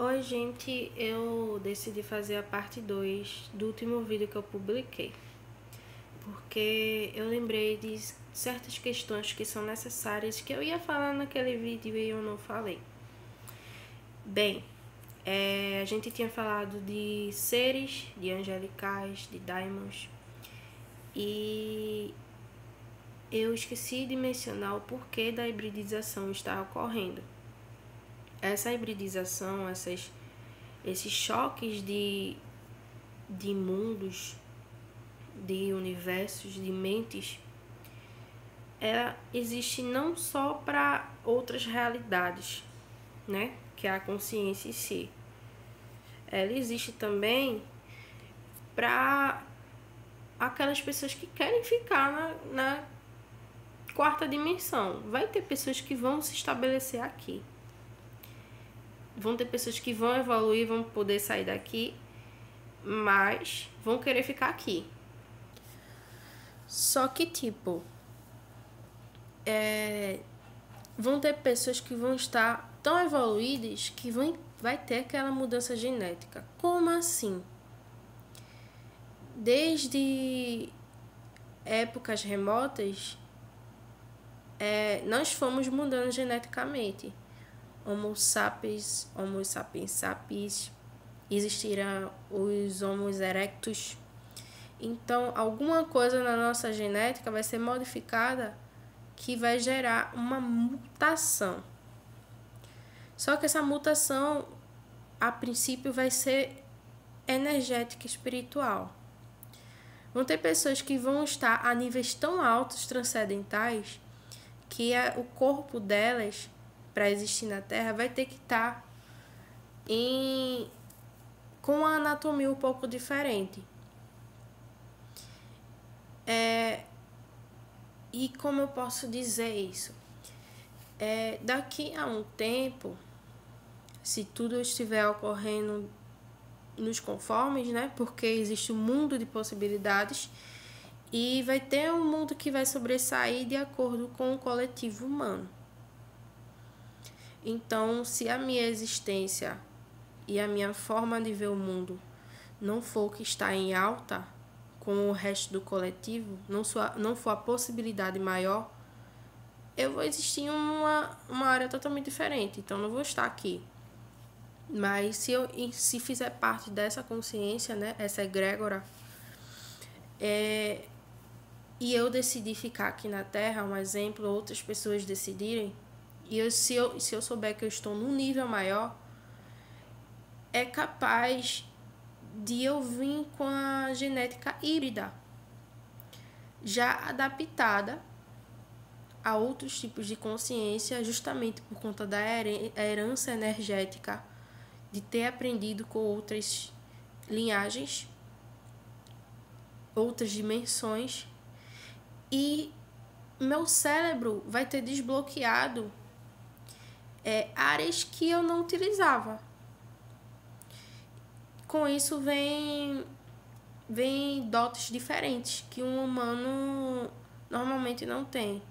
Oi, gente, eu decidi fazer a parte 2 do último vídeo que eu publiquei, porque eu lembrei de certas questões que são necessárias que eu ia falar naquele vídeo e eu não falei. Bem, a gente tinha falado de seres, de angelicais, de daimons, e eu esqueci de mencionar o porquê da hibridização estar ocorrendo. Essa hibridização, esses choques de mundos, de universos, de mentes, ela existe não só para outras realidades, né? Que é a consciência em si. Ela existe também para aquelas pessoas que querem ficar na quarta dimensão. Vai ter pessoas que vão se estabelecer aqui. Vão ter pessoas que vão evoluir, vão poder sair daqui, mas vão querer ficar aqui. Só que, vão ter pessoas que vão estar tão evoluídas que vai ter aquela mudança genética. Como assim? Desde épocas remotas, nós fomos mudando geneticamente. Homo sapiens, Homo sapiens sapiens, existirão os Homo erectus. Então, alguma coisa na nossa genética vai ser modificada que vai gerar uma mutação. Só que essa mutação, a princípio, vai ser energética e espiritual. Vão ter pessoas que vão estar a níveis tão altos, transcendentais, que o corpo delas, para existir na Terra, vai ter que estar com uma anatomia um pouco diferente. E como eu posso dizer isso? Daqui a um tempo, se tudo estiver ocorrendo nos conformes, né? Porque existe um mundo de possibilidades e vai ter um mundo que vai sobressair de acordo com o coletivo humano. Então, se a minha existência e a minha forma de ver o mundo não for o que está em alta com o resto do coletivo, não for a possibilidade maior, eu vou existir em uma área totalmente diferente, então não vou estar aqui. Mas se fizer parte dessa consciência, né, essa egrégora, e eu decidir ficar aqui na Terra, um exemplo, outras pessoas decidirem, se eu souber que eu estou num nível maior, é capaz de eu vir com a genética híbrida, já adaptada a outros tipos de consciência, justamente por conta da herança energética, de ter aprendido com outras linhagens, outras dimensões, e meu cérebro vai ter desbloqueado áreas que eu não utilizava. Com isso vem dotes diferentes que um humano normalmente não tem.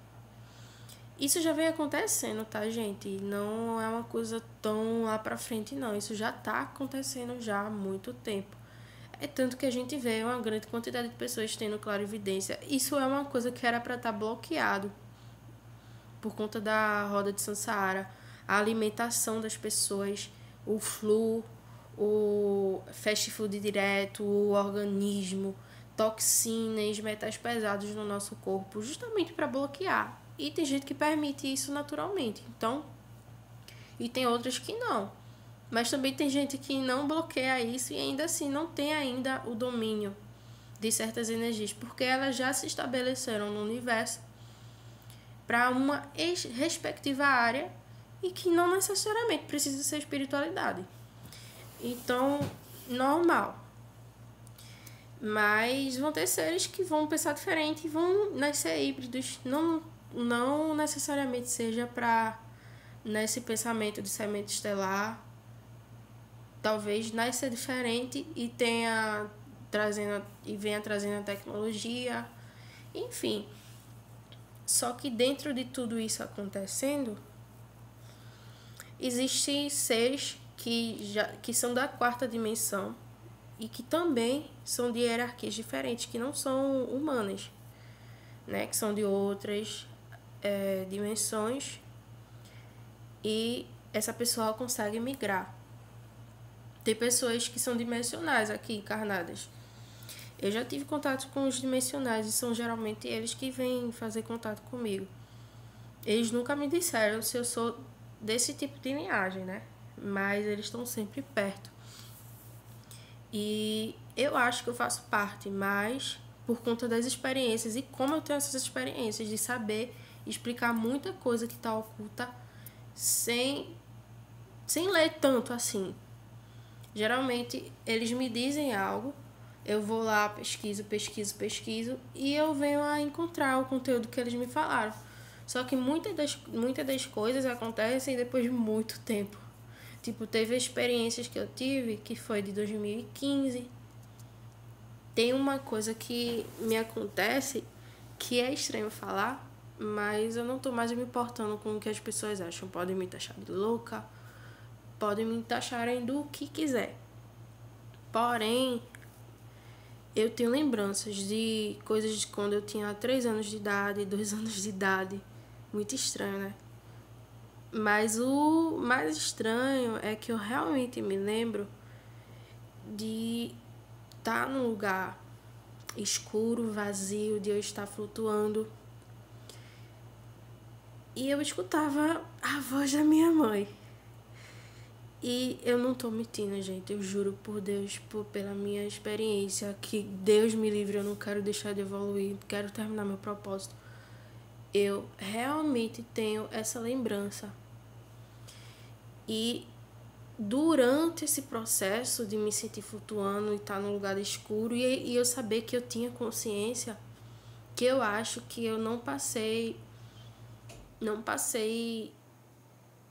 Isso já vem acontecendo, tá, gente? Não é uma coisa tão lá pra frente, não. Isso já tá acontecendo já há muito tempo. É tanto que a gente vê uma grande quantidade de pessoas tendo clarividência. Isso é uma coisa que era para estar bloqueado por conta da roda de Sansara, a alimentação das pessoas, o flu, o fast food direto, o organismo, toxinas, metais pesados no nosso corpo, justamente para bloquear. E tem gente que permite isso naturalmente, então, e tem outras que não. Mas também tem gente que não bloqueia isso e ainda assim não tem ainda o domínio de certas energias, porque elas já se estabeleceram no universo para uma respectiva área e que não necessariamente precisa ser espiritualidade. Então, normal. Mas vão ter seres que vão pensar diferente e vão nascer híbridos. Não necessariamente seja para nesse pensamento de semente estelar. Talvez nasça diferente e venha trazendo a tecnologia. Enfim. Só que dentro de tudo isso acontecendo, existem seres que são da quarta dimensão e que também são de hierarquias diferentes, que não são humanas, né? Que são de outras dimensões, e essa pessoa consegue migrar. Tem pessoas que são dimensionais aqui, encarnadas. Eu já tive contato com os dimensionais e são geralmente eles que vêm fazer contato comigo. Eles nunca me disseram se eu sou desse tipo de linhagem, né? Mas eles estão sempre perto. E eu acho que eu faço parte, mas por conta das experiências e como eu tenho essas experiências de saber explicar muita coisa que está oculta sem ler tanto assim. Geralmente eles me dizem algo, eu vou lá, pesquiso e eu venho a encontrar o conteúdo que eles me falaram. Só que muitas das coisas acontecem depois de muito tempo. Tipo, teve experiências que eu tive, que foi de 2015. Tem uma coisa que me acontece, que é estranho falar, mas eu não tô mais me importando com o que as pessoas acham. Podem me taxar de louca, podem me taxarem do que quiser. Porém, eu tenho lembranças de coisas de quando eu tinha 3 anos de idade, 2 anos de idade. Muito estranho, né? Mas o mais estranho é que eu realmente me lembro de estar num lugar escuro, vazio, de eu estar flutuando. E eu escutava a voz da minha mãe. E eu não tô mentindo, gente. Eu juro por Deus, pela minha experiência, que Deus me livre, eu não quero deixar de evoluir, quero terminar meu propósito. Eu realmente tenho essa lembrança. E durante esse processo de me sentir flutuando e estar num lugar escuro, e eu saber que eu tinha consciência, que eu acho que eu não passei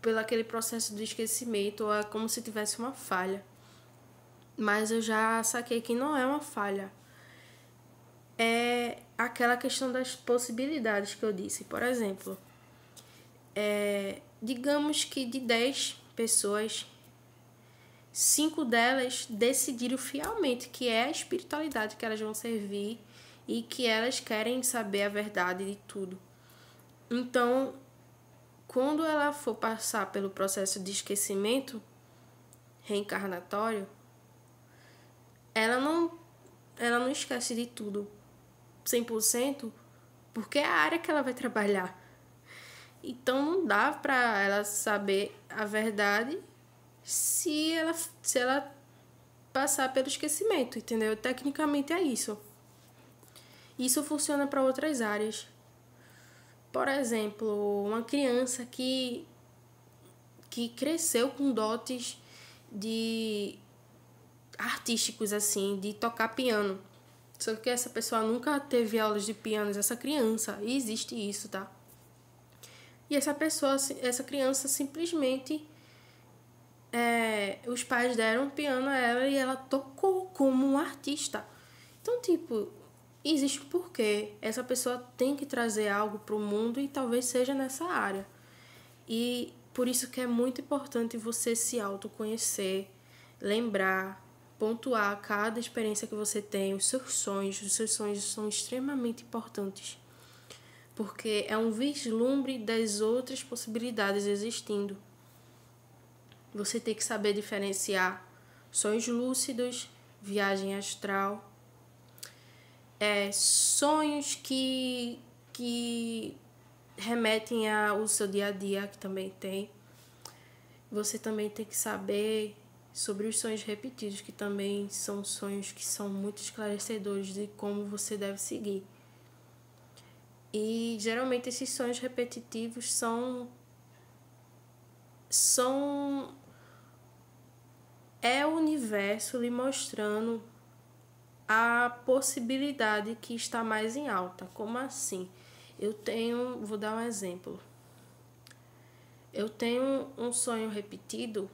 pelo aquele processo do esquecimento, ou é como se tivesse uma falha. Mas eu já saquei que não é uma falha. É aquela questão das possibilidades que eu disse. Por exemplo, digamos que de 10 pessoas, 5 delas decidiram fielmente que é a espiritualidade que elas vão servir e que elas querem saber a verdade de tudo. Então, quando ela for passar pelo processo de esquecimento reencarnatório, ela não esquece de tudo 100%, porque é a área que ela vai trabalhar. Então não dá pra ela saber a verdade se ela passar pelo esquecimento, entendeu? Tecnicamente é isso. Isso funciona para outras áreas. Por exemplo, uma criança que cresceu com dotes de artísticos, assim, de tocar piano. Só que essa pessoa nunca teve aulas de piano, essa criança, e existe isso, tá? E essa criança simplesmente, os pais deram um piano a ela e ela tocou como um artista. Então, tipo, existe um porquê. Essa pessoa tem que trazer algo pro mundo e talvez seja nessa área. E por isso que é muito importante você se autoconhecer, lembrar, pontuar cada experiência que você tem, os seus sonhos são extremamente importantes, porque é um vislumbre das outras possibilidades existindo. Você tem que saber diferenciar sonhos lúcidos, viagem astral, sonhos que remetem ao seu dia a dia, que também tem. Você também tem que saber sobre os sonhos repetidos, que também são sonhos que são muito esclarecedores de como você deve seguir. E geralmente esses sonhos repetitivos são o universo lhe mostrando a possibilidade que está mais em alta. Como assim? Vou dar um exemplo. Eu tenho um sonho repetido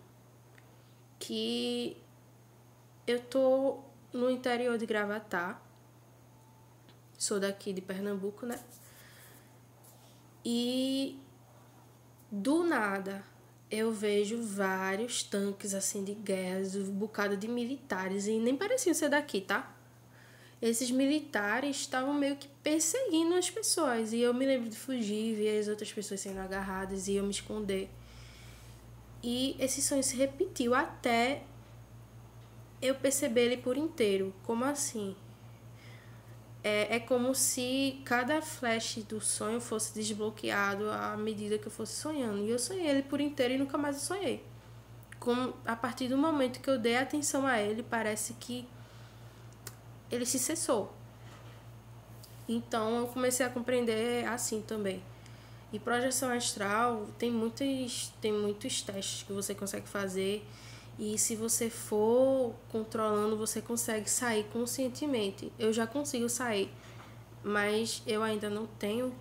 que eu tô no interior de Gravatá. Sou daqui de Pernambuco, né? E do nada eu vejo vários tanques assim de guerras, um bocado de militares, e nem pareciam ser daqui, tá? Esses militares estavam meio que perseguindo as pessoas, e eu me lembro de fugir, ver as outras pessoas sendo agarradas e eu me esconder. E esse sonho se repetiu até eu perceber ele por inteiro. Como assim? É como se cada flash do sonho fosse desbloqueado à medida que eu fosse sonhando. E eu sonhei ele por inteiro e nunca mais eu sonhei. A partir do momento que eu dei atenção a ele, parece que ele se cessou. Então eu comecei a compreender assim também. E projeção astral tem muitos testes que você consegue fazer. E se você for controlando, você consegue sair conscientemente. Eu já consigo sair, mas eu ainda não tenho,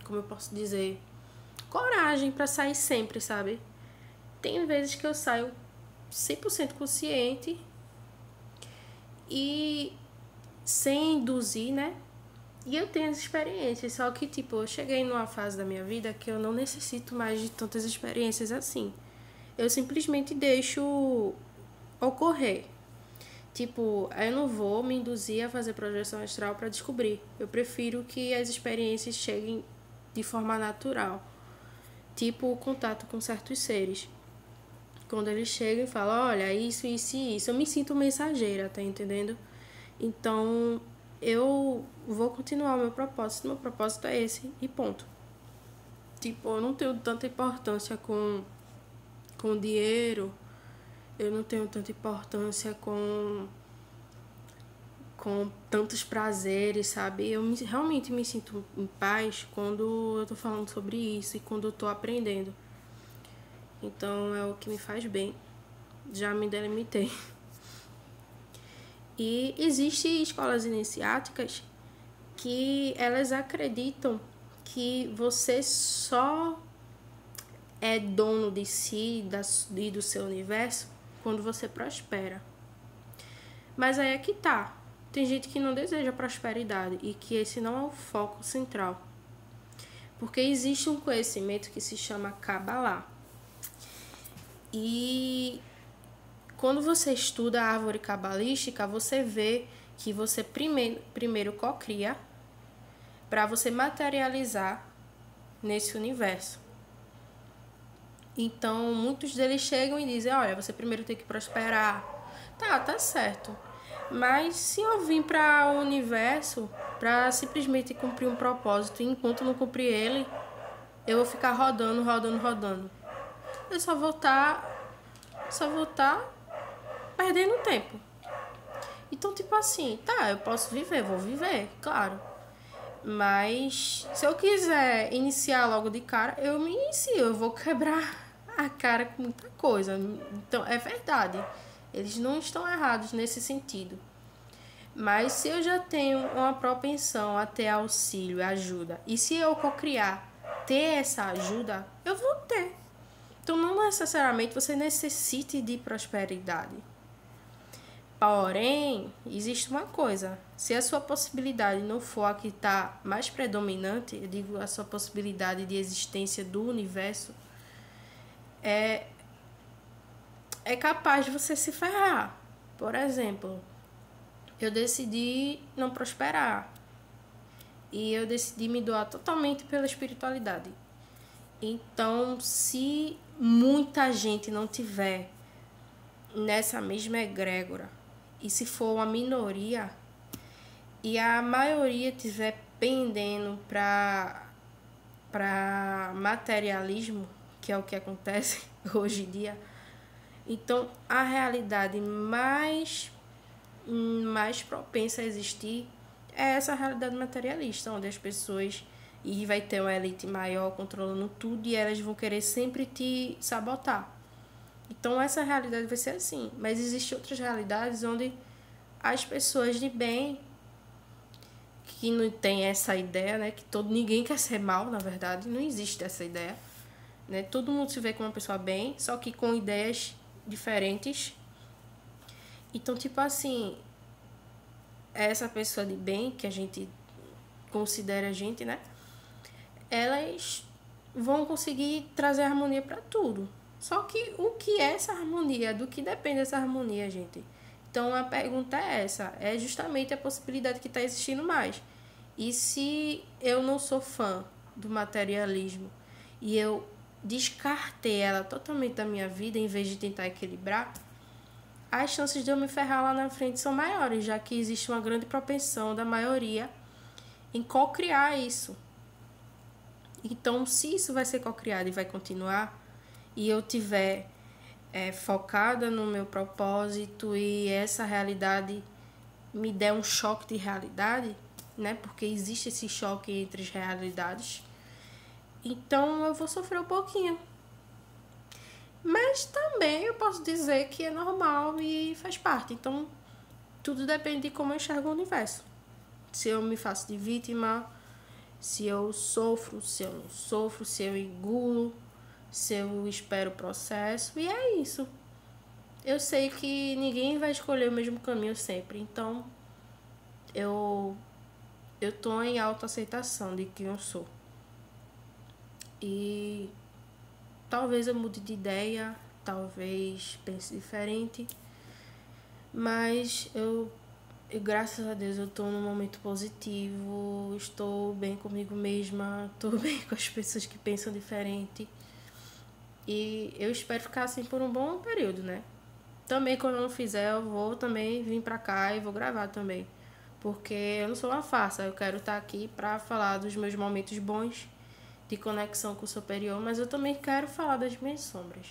como eu posso dizer, coragem para sair sempre, sabe? Tem vezes que eu saio 100% consciente e sem induzir, né? E eu tenho as experiências, só que, tipo, eu cheguei numa fase da minha vida que eu não necessito mais de tantas experiências assim. Eu simplesmente deixo ocorrer. Tipo, eu não vou me induzir a fazer projeção astral para descobrir. Eu prefiro que as experiências cheguem de forma natural. Tipo, o contato com certos seres. Quando eles chegam e falam, olha, isso, isso e isso. Eu me sinto mensageira, tá entendendo? Então, eu vou continuar o meu propósito. Meu propósito é esse e ponto. Tipo, eu não tenho tanta importância com dinheiro. Eu não tenho tanta importância com tantos prazeres, sabe? Realmente me sinto em paz quando eu tô falando sobre isso e quando eu tô aprendendo. Então é o que me faz bem. Já me delimitei. E existem escolas iniciáticas que elas acreditam que você só é dono de si e do seu universo quando você prospera. Mas aí é que tá. Tem gente que não deseja prosperidade e que esse não é o foco central. Porque existe um conhecimento que se chama Kabbalah. E quando você estuda a árvore cabalística, você vê que você primeiro cocria para você materializar nesse universo. Então, muitos deles chegam e dizem, olha, você primeiro tem que prosperar. Tá certo. Mas se eu vim para o universo para simplesmente cumprir um propósito, e enquanto não cumprir ele, eu vou ficar rodando. Eu só vou estar perdendo tempo. Então, tipo assim, tá, eu posso viver, vou viver, claro. Mas se eu quiser iniciar logo de cara, eu me inicio, eu vou quebrar a cara com muita coisa. Então, é verdade. Eles não estão errados nesse sentido. Mas se eu já tenho uma propensão a ter auxílio, ajuda, e se eu cocriar ter essa ajuda, eu vou ter. Então, não necessariamente você necessite de prosperidade. Porém, existe uma coisa. Se a sua possibilidade não for a que está mais predominante, eu digo a sua possibilidade de existência do universo, é capaz de você se ferrar. Por exemplo, eu decidi não prosperar. E eu decidi me doar totalmente pela espiritualidade. Então, se muita gente não tiver nessa mesma egrégora, e se for uma minoria, e a maioria estiver pendendo para materialismo, que é o que acontece hoje em dia, então a realidade mais propensa a existir é essa realidade materialista, onde as pessoas, e vai ter uma elite maior controlando tudo e elas vão querer sempre te sabotar. Então essa realidade vai ser assim, mas existem outras realidades onde as pessoas de bem, que não tem essa ideia, né, que ninguém quer ser mal, na verdade, não existe essa ideia, né? Todo mundo se vê como uma pessoa bem, só que com ideias diferentes. Então, tipo assim, essa pessoa de bem que a gente considera a gente, né? Elas vão conseguir trazer harmonia para tudo. Só que o que é essa harmonia? Do que depende essa harmonia, gente? Então a pergunta é essa, é justamente a possibilidade que está existindo mais. E se eu não sou fã do materialismo e eu descartei ela totalmente da minha vida em vez de tentar equilibrar, as chances de eu me ferrar lá na frente são maiores, já que existe uma grande propensão da maioria em co-criar isso. Então, se isso vai ser co-criado e vai continuar, e eu tiver focada no meu propósito e essa realidade me der um choque de realidade, né? Porque existe esse choque entre as realidades, então eu vou sofrer um pouquinho. Mas também eu posso dizer que é normal e faz parte. Então, tudo depende de como eu enxergo o universo. Se eu me faço de vítima, se eu sofro, se eu não sofro, se eu engulo, se eu espero o processo. E é isso. Eu sei que ninguém vai escolher o mesmo caminho sempre. Então, eu tô em autoaceitação de quem eu sou. E talvez eu mude de ideia, talvez pense diferente. Mas eu graças a Deus, eu tô num momento positivo, estou bem comigo mesma, estou bem com as pessoas que pensam diferente. E eu espero ficar assim por um bom período, né? Também quando eu não fizer, eu vou também vir pra cá e vou gravar também. Porque eu não sou uma farsa, eu quero estar aqui pra falar dos meus momentos bons de conexão com o superior, mas eu também quero falar das minhas sombras.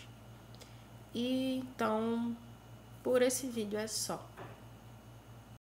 E então, por esse vídeo é só.